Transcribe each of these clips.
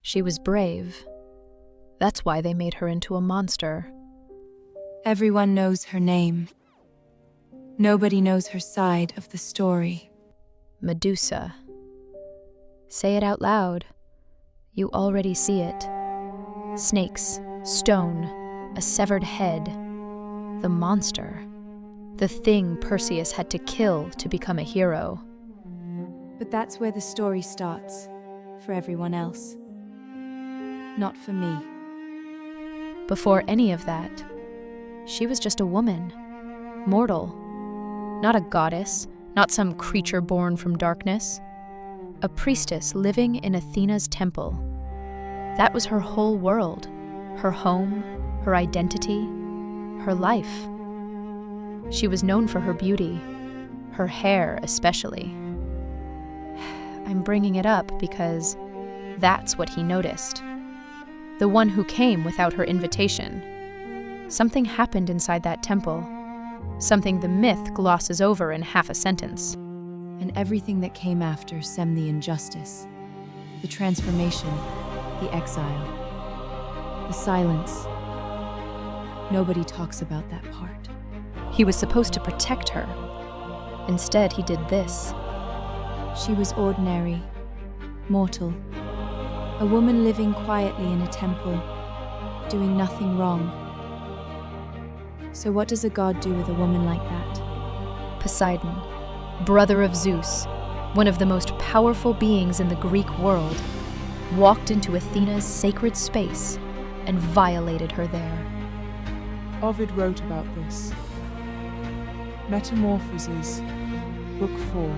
She was brave. That's why they made her into a monster. Everyone knows her name. Nobody knows her side of the story. Medusa. Say it out loud. You already see it. Snakes, stone, a severed head. The monster. The thing Perseus had to kill to become a hero. But that's where the story starts, for everyone else. Not for me. Before any of that, she was just a woman. Mortal. Not a goddess, not some creature born from darkness. A priestess living in Athena's temple. That was her whole world, her home, her identity, her life. She was known for her beauty, her hair especially. I'm bringing it up because that's what he noticed. The one who came without her invitation. Something happened inside that temple. Something the myth glosses over in half a sentence. And everything that came after stemmed the injustice, the transformation, the exile, the silence. Nobody talks about that part. He was supposed to protect her. Instead, he did this. She was ordinary, mortal, a woman living quietly in a temple, doing nothing wrong. So what does a god do with a woman like that? Poseidon, brother of Zeus, one of the most powerful beings in the Greek world, walked into Athena's sacred space and violated her there. Ovid wrote about this. Metamorphoses, Book 4.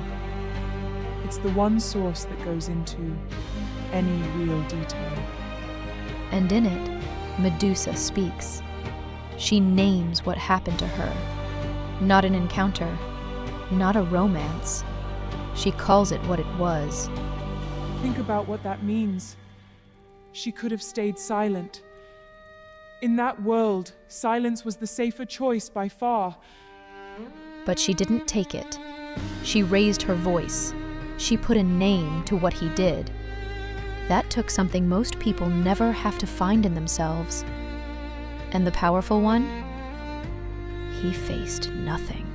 It's the one source that goes into any real detail. And in it, Medusa speaks. She names what happened to her. Not an encounter, not a romance. She calls it what it was. Think about what that means. She could have stayed silent. In that world, silence was the safer choice by far. But she didn't take it. She raised her voice. She put a name to what he did. That took something most people never have to find in themselves. And the powerful one? He faced nothing.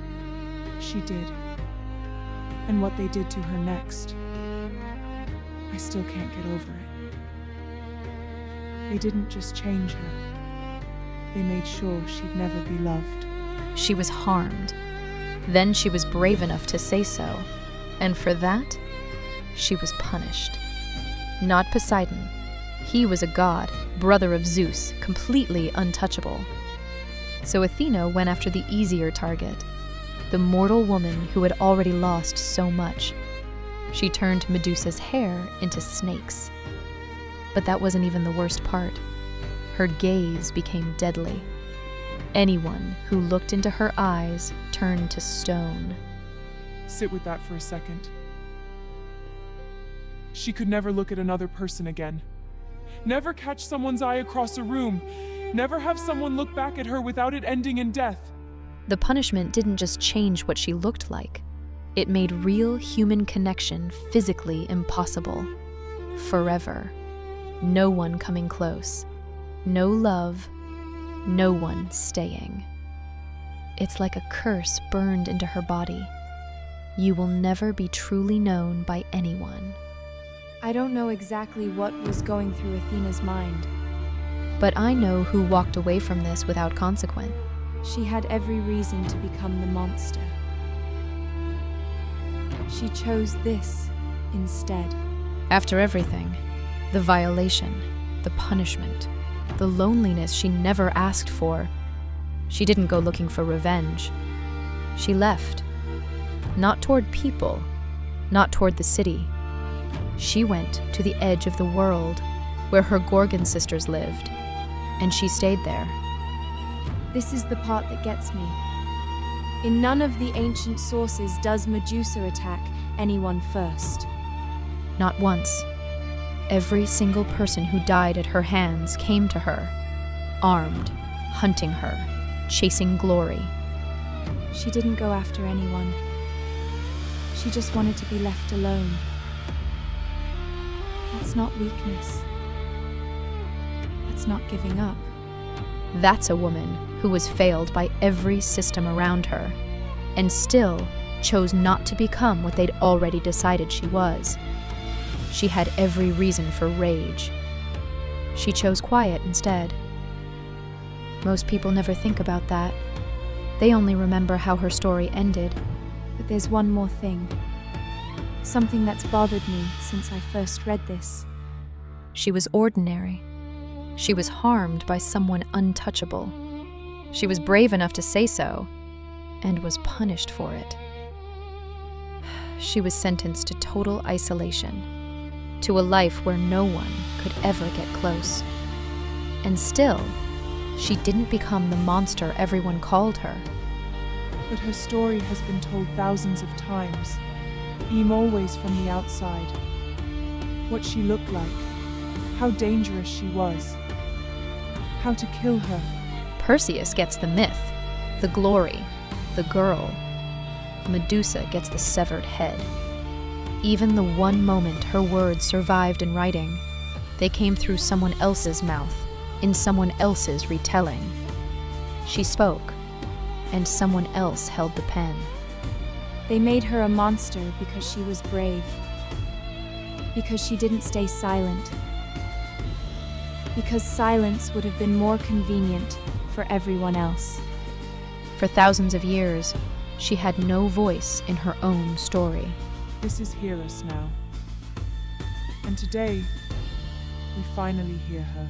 She did. And what they did to her next, I still can't get over it. They didn't just change her. They made sure she'd never be loved. She was harmed. Then she was brave enough to say so. And for that, she was punished. Not Poseidon. He was a god, brother of Zeus, completely untouchable. So Athena went after the easier target, the mortal woman who had already lost so much. She turned Medusa's hair into snakes. But that wasn't even the worst part. Her gaze became deadly. Anyone who looked into her eyes turned to stone. Sit with that for a second. She could never look at another person again. Never catch someone's eye across a room. Never have someone look back at her without it ending in death. The punishment didn't just change what she looked like. It made real human connection physically impossible. Forever. No one coming close. No love. No one staying. It's like a curse burned into her body. You will never be truly known by anyone. I don't know exactly what was going through Athena's mind. But I know who walked away from this without consequence. She had every reason to become the monster. She chose this instead. After everything, the violation, the punishment, the loneliness she never asked for, she didn't go looking for revenge. She left. Not toward people, not toward the city. She went to the edge of the world, where her Gorgon sisters lived, and she stayed there. This is the part that gets me. In none of the ancient sources does Medusa attack anyone first. Not once. Every single person who died at her hands came to her, armed, hunting her, chasing glory. She didn't go after anyone. She just wanted to be left alone. That's not weakness. It's not giving up. That's a woman who was failed by every system around her, and still chose not to become what they'd already decided she was. She had every reason for rage. She chose quiet instead. Most people never think about that. They only remember how her story ended. But there's one more thing. Something that's bothered me since I first read this. She was ordinary. She was harmed by someone untouchable. She was brave enough to say so, and was punished for it. She was sentenced to total isolation, to a life where no one could ever get close. And still, she didn't become the monster everyone called her. But her story has been told thousands of times, always from the outside. What she looked like, how dangerous she was, how to kill her. Perseus gets the myth, the glory, the girl. Medusa gets the severed head. Even the one moment her words survived in writing, they came through someone else's mouth, in someone else's retelling. She spoke, and someone else held the pen. They made her a monster because she was brave. Because she didn't stay silent. Because silence would have been more convenient for everyone else. For thousands of years, she had no voice in her own story. This is Hear Us now. And today, we finally hear her.